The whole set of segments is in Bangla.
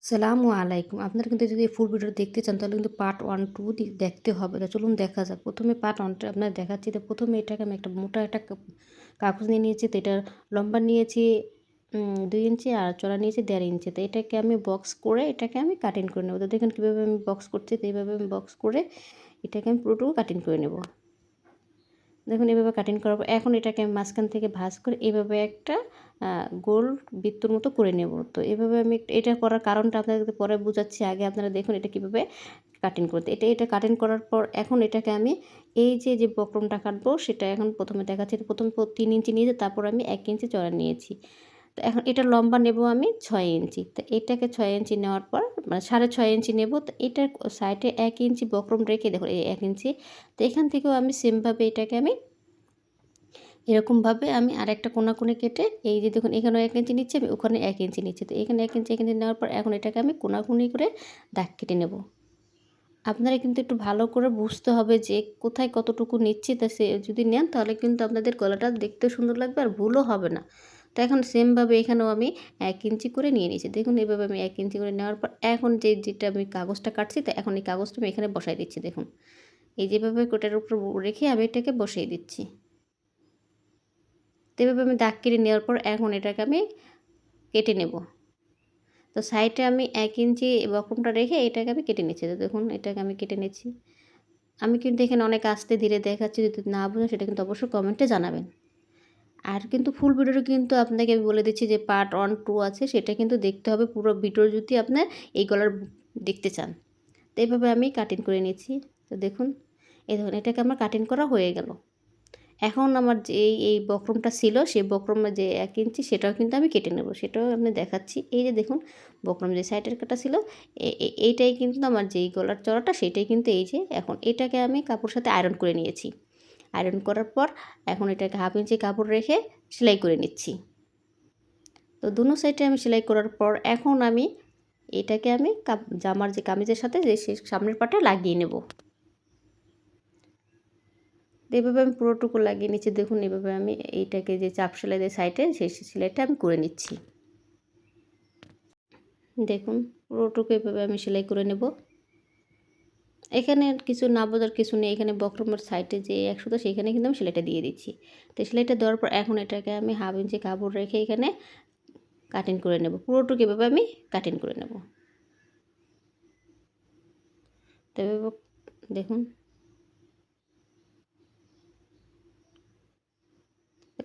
সালামু আলাইকুম। আপনারা কিন্তু যদি এই ফুল ভিডিওটা দেখতে চান তাহলে কিন্তু পার্ট 1, 2 দেখতে হবে। তো চলুন দেখা যাক। ১ম এ পার্ট 1 টা আপনাদের দেখাচ্ছি। তো ১ম এ এটাকে আমি একটা মোটা একটা কাগজ নিয়ে নিয়েছি। তো এটার লম্বা নিয়েছি ২ ইঞ্চি আর চওড়া নিয়েছি ১.৫ ইঞ্চি। তো এটাকে আমি বক্স করে এটাকে আমি কাটিং করে নেব। তো দেখুন কীভাবে আমি বক্স করছি। তো এইভাবে আমি বক্স করে এটাকে আমি পুরোটুকু কাটিং করে নেব। দেখুন এভাবে কাটিং করার পর এখন এটাকে আমি মাঝখান থেকে ভাঁজ করে এভাবে একটা গোল বৃত্তর মতো করে নেব। তো এভাবে আমি এটা করার কারণটা আপনাদেরকে পরে বুঝাচ্ছি। আগে আপনারা দেখুন এটা কীভাবে কাটিং করতে। এটা কাটিং করার পর এখন এটাকে আমি এই যে বক্রমটা কাটবো সেটা এখন ১ম এ দেখাচ্ছি। ১ম ৩ ইঞ্চি নিয়েছি, তারপর আমি ১ ইঞ্চি চওড়া নিয়েছি। তো এখন এটা লম্বা নেব আমি ৬ ইঞ্চি। তো এটাকে ৬ ইঞ্চি নেওয়ার পর মানে ৬.৫ ইঞ্চি নেব। তো এটার সাইডে ১ ইঞ্চি বক্রম রেখে দেখুন এই ১ ইঞ্চি। তো এখান থেকেও আমি সেমভাবে এটাকে আমি এরকমভাবে আমি আরেকটা কোণাকুনি কেটে এই যে দেখুন এখানেও ১ ইঞ্চি নিচ্ছি, আমি ওখানে ১ ইঞ্চি নিচ্ছি। তো এখানে ১ ইঞ্চি এখানে নেওয়ার পর এখন এটাকে আমি কোণাকুনি করে দাগ কেটে নেব। আপনারা কিন্তু একটু ভালো করে বুঝতে হবে যে কোথায় কতটুকু নিচ্ছি। তা সে যদি নেন তাহলে কিন্তু আপনাদের গলাটা দেখতেও সুন্দর লাগবে আর ভুলও হবে না। তো এখন সেমভাবে এখানেও আমি ১ ইঞ্চি করে নিয়ে নিয়েছি। দেখুন এভাবে আমি ১ ইঞ্চি করে নেওয়ার পর এখন যেটা আমি কাগজটা কাটছি, তো এখন এই কাগজটা আমি এখানে বসায় দিচ্ছি দেখুন। এই যেভাবে কোটার উপর রেখে আমি এটাকে বসিয়ে দিচ্ছি। তো এভাবে আমি দাগ কেটে নেওয়ার পর এখন এটাকে আমি কেটে নেব। তো সাইডে আমি ১ ইঞ্চি বক্রমটা রেখে এটাকে আমি কেটে নিচ্ছি। তো দেখুন এটাকে আমি কেটে নিচ্ছি। আমি কিন্তু এখানে অনেক আস্তে ধীরে দেখাচ্ছি, যদি না বুঝেন সেটা কিন্তু অবশ্যই কমেন্টে জানাবেন। আর কিন্তু ফুল ভিডিওটা কিন্তু আপনাকে আমি বলে দিচ্ছি যে পার্ট 1, 2 আছে সেটা কিন্তু দেখতে হবে পুরো ভিডিও যদি আপনার এই গলার দেখতে চান। তো এভাবে আমি কাটিং করে নিচ্ছি। তো দেখুন এই দেখুন এটাকে আমার কাটিং করা হয়ে গেল। এখন আমার যে এই বক্রমটা ছিল সেই বক্রমের যে ১ ইঞ্চি সেটাও কিন্তু আমি কেটে নেব। সেটাও আমি দেখাচ্ছি। এই যে দেখুন বক্রম যে সাইডের কাটা ছিল এইটাই কিন্তু আমার যেই গলার চড়াটা সেটাই কিন্তু এই যে এখন এটাকে আমি কাপড়ের সাথে আয়রন করে নিয়েছি। আয়রন করার পর এখন এটাকে 1/2 ইঞ্চি কাপড় রেখে সেলাই করে নিচ্ছি। তো দোনো সাইডে আমি সেলাই করার পর এখন আমি এটাকে আমি জামার যে কামিজের সাথে যে সামনের পাটে লাগিয়ে নেব। তো এভাবে আমি পুরোটুকু লাগিয়ে নিচ্ছি। দেখুন এভাবে আমি এইটাকে যে চাপ সেলাই দিয়ে সাইডে সেই সেলাইটা আমি করে নিচ্ছি। দেখুন পুরোটুকু এভাবে আমি সেলাই করে নেব। এখানে কিছু না বোঝার কিছু নেই। এখানে বক্রমের সাইডে যে ১ সুতো সেখানে কিন্তু আমি সেলাইটা দিয়ে দিচ্ছি। তো সেলাইটা দেওয়ার পর এখন এটাকে আমি 1/2 ইঞ্চি কাপড় রেখে এখানে কাটিং করে নেব। পুরোটুকু এভাবে আমি কাটিং করে নেব। তো এভাবে দেখুন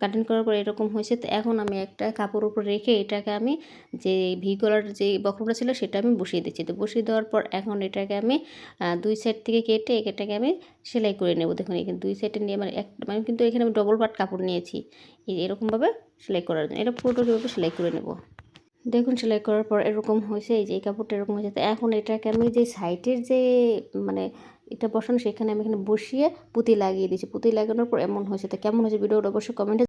কাটিং করার পর এরকম হয়েছে। তো এখন আমি একটা কাপড়ের উপর রেখে এটাকে আমি যে ভি গলার যে বক্রমটা ছিল সেটা আমি বসিয়ে দিচ্ছি। তো বসিয়ে দেওয়ার পর এখন এটাকে আমি ২ সাইড থেকে কেটে এটাকে আমি সেলাই করে নেব। দেখুন এখানে 2 সাইডে নিয়ে মানে কিন্তু এখানে আমি ডবল পাট কাপড় নিয়েছি। এই যে এরকমভাবে সেলাই করার জন্য। এটা পুরোটা এভাবে সেলাই করে নেব। দেখুন সেলাই করার পর এরকম হয়েছে, এই যে এই কাপড়টা এরকম হয়েছে। তো এখন এটাকে আমি যে সাইডের যে মানে এটা বসানো সেখানে আমি এখানে বসিয়ে পুঁতি লাগিয়ে দিয়েছি। পুঁতি লাগানোর পর এমন হয়েছে। তো কেমন হয়েছে ভিডিওটা অবশ্যই কমেন্টে